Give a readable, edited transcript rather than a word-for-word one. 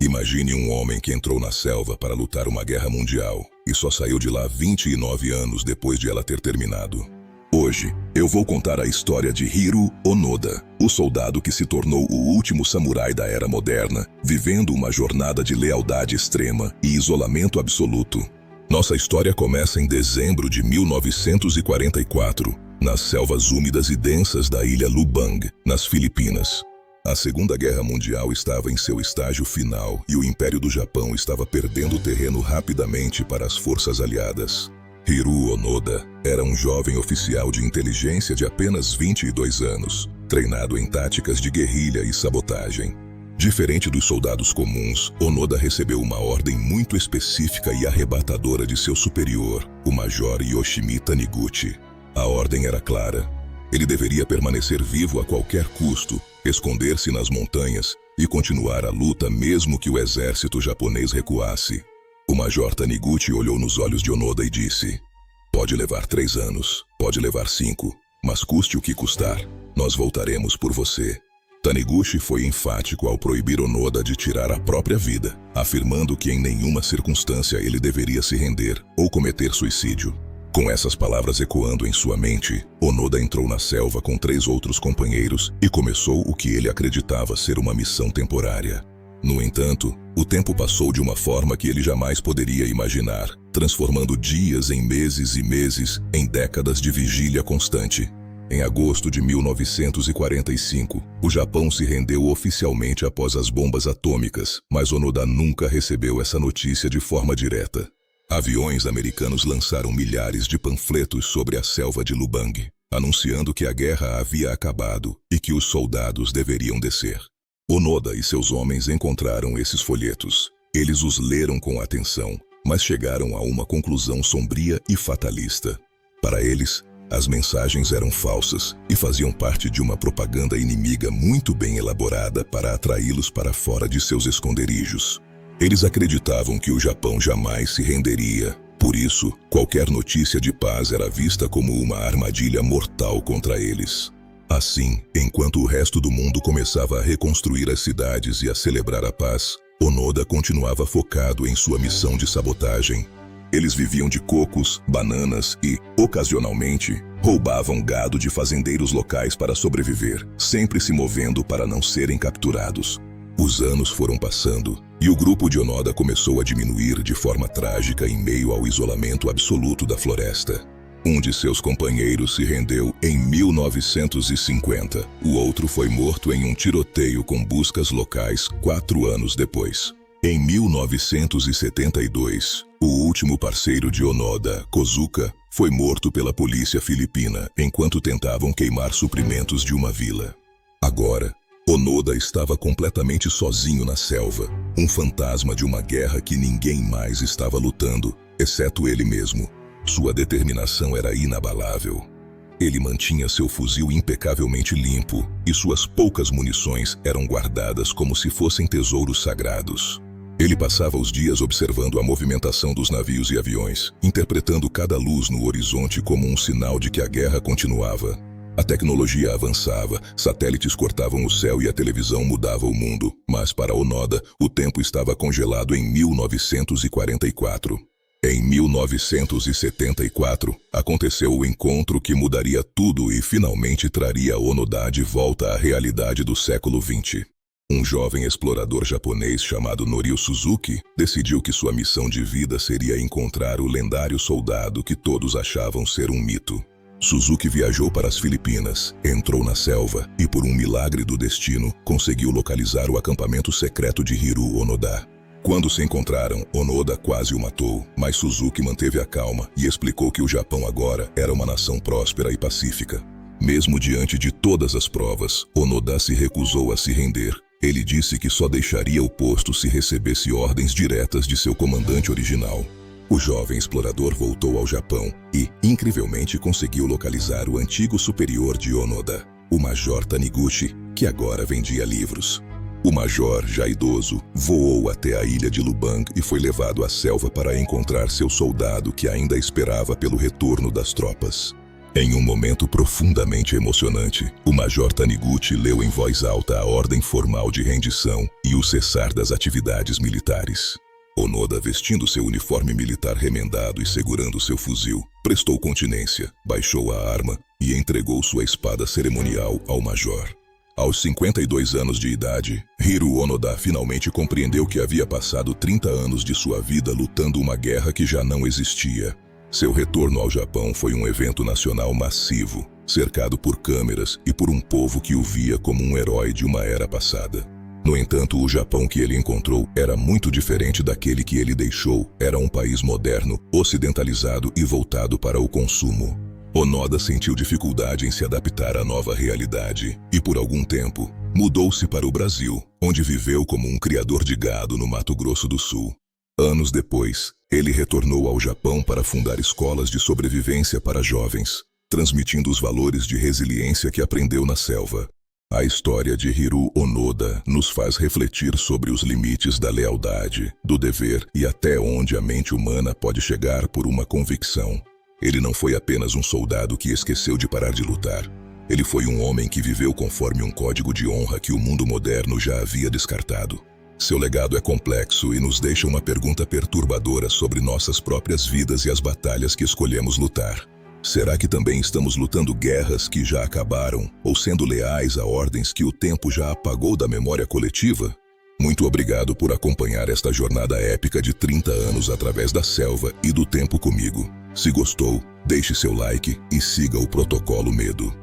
Imagine um homem que entrou na selva para lutar uma guerra mundial e só saiu de lá 29 anos depois de ela ter terminado. Hoje, eu vou contar a história de Hiro Onoda, o soldado que se tornou o último samurai da era moderna, vivendo uma jornada de lealdade extrema e isolamento absoluto. Nossa história começa em dezembro de 1944, nas selvas úmidas e densas da ilha Lubang, nas Filipinas. A Segunda Guerra Mundial estava em seu estágio final e o Império do Japão estava perdendo terreno rapidamente para as forças aliadas. Hiro Onoda era um jovem oficial de inteligência de apenas 22 anos, treinado em táticas de guerrilha e sabotagem. Diferente dos soldados comuns, Onoda recebeu uma ordem muito específica e arrebatadora de seu superior, o Major Yoshimi Taniguchi. A ordem era clara. Ele deveria permanecer vivo a qualquer custo, esconder-se nas montanhas e continuar a luta mesmo que o exército japonês recuasse. O Major Taniguchi olhou nos olhos de Onoda e disse: "Pode levar 3 anos, pode levar 5, mas custe o que custar, nós voltaremos por você." Taniguchi foi enfático ao proibir Onoda de tirar a própria vida, afirmando que em nenhuma circunstância ele deveria se render ou cometer suicídio. Com essas palavras ecoando em sua mente, Onoda entrou na selva com 3 outros companheiros e começou o que ele acreditava ser uma missão temporária. No entanto, o tempo passou de uma forma que ele jamais poderia imaginar, transformando dias em meses e meses em décadas de vigília constante. Em agosto de 1945, o Japão se rendeu oficialmente após as bombas atômicas, mas Onoda nunca recebeu essa notícia de forma direta. Aviões americanos lançaram milhares de panfletos sobre a selva de Lubang, anunciando que a guerra havia acabado e que os soldados deveriam descer. Onoda e seus homens encontraram esses folhetos. Eles os leram com atenção, mas chegaram a uma conclusão sombria e fatalista. Para eles, as mensagens eram falsas e faziam parte de uma propaganda inimiga muito bem elaborada para atraí-los para fora de seus esconderijos. Eles acreditavam que o Japão jamais se renderia. Por isso, qualquer notícia de paz era vista como uma armadilha mortal contra eles. Assim, enquanto o resto do mundo começava a reconstruir as cidades e a celebrar a paz, Onoda continuava focado em sua missão de sabotagem. Eles viviam de cocos, bananas e, ocasionalmente, roubavam gado de fazendeiros locais para sobreviver, sempre se movendo para não serem capturados. Os anos foram passando e o grupo de Onoda começou a diminuir de forma trágica em meio ao isolamento absoluto da floresta. Um de seus companheiros se rendeu em 1950. O outro foi morto em um tiroteio com buscas locais 4 anos depois. Em 1972, o último parceiro de Onoda, Kozuka, foi morto pela polícia filipina enquanto tentavam queimar suprimentos de uma vila. Agora, Onoda estava completamente sozinho na selva, um fantasma de uma guerra que ninguém mais estava lutando, exceto ele mesmo. Sua determinação era inabalável. Ele mantinha seu fuzil impecavelmente limpo e suas poucas munições eram guardadas como se fossem tesouros sagrados. Ele passava os dias observando a movimentação dos navios e aviões, interpretando cada luz no horizonte como um sinal de que a guerra continuava. A tecnologia avançava, satélites cortavam o céu e a televisão mudava o mundo, mas para Onoda, o tempo estava congelado em 1944. Em 1974, aconteceu o encontro que mudaria tudo e finalmente traria Onoda de volta à realidade do século XX. Um jovem explorador japonês chamado Norio Suzuki decidiu que sua missão de vida seria encontrar o lendário soldado que todos achavam ser um mito. Suzuki viajou para as Filipinas, entrou na selva e, por um milagre do destino, conseguiu localizar o acampamento secreto de Hiro Onoda. Quando se encontraram, Onoda quase o matou, mas Suzuki manteve a calma e explicou que o Japão agora era uma nação próspera e pacífica. Mesmo diante de todas as provas, Onoda se recusou a se render. Ele disse que só deixaria o posto se recebesse ordens diretas de seu comandante original. O jovem explorador voltou ao Japão e, incrivelmente, conseguiu localizar o antigo superior de Onoda, o Major Taniguchi, que agora vendia livros. O major, já idoso, voou até a ilha de Lubang e foi levado à selva para encontrar seu soldado que ainda esperava pelo retorno das tropas. Em um momento profundamente emocionante, o Major Taniguchi leu em voz alta a ordem formal de rendição e o cessar das atividades militares. Onoda, vestindo seu uniforme militar remendado e segurando seu fuzil, prestou continência, baixou a arma e entregou sua espada cerimonial ao Major. Aos 52 anos de idade, Hiro Onoda finalmente compreendeu que havia passado 30 anos de sua vida lutando uma guerra que já não existia. Seu retorno ao Japão foi um evento nacional massivo, cercado por câmeras e por um povo que o via como um herói de uma era passada. No entanto, o Japão que ele encontrou era muito diferente daquele que ele deixou. Era um país moderno, ocidentalizado e voltado para o consumo. Onoda sentiu dificuldade em se adaptar à nova realidade e, por algum tempo, mudou-se para o Brasil, onde viveu como um criador de gado no Mato Grosso do Sul. Anos depois, ele retornou ao Japão para fundar escolas de sobrevivência para jovens, transmitindo os valores de resiliência que aprendeu na selva. A história de Hiro Onoda nos faz refletir sobre os limites da lealdade, do dever e até onde a mente humana pode chegar por uma convicção. Ele não foi apenas um soldado que esqueceu de parar de lutar. Ele foi um homem que viveu conforme um código de honra que o mundo moderno já havia descartado. Seu legado é complexo e nos deixa uma pergunta perturbadora sobre nossas próprias vidas e as batalhas que escolhemos lutar. Será que também estamos lutando guerras que já acabaram, ou sendo leais a ordens que o tempo já apagou da memória coletiva? Muito obrigado por acompanhar esta jornada épica de 30 anos através da selva e do tempo comigo. Se gostou, deixe seu like e siga o Protocolo Medo.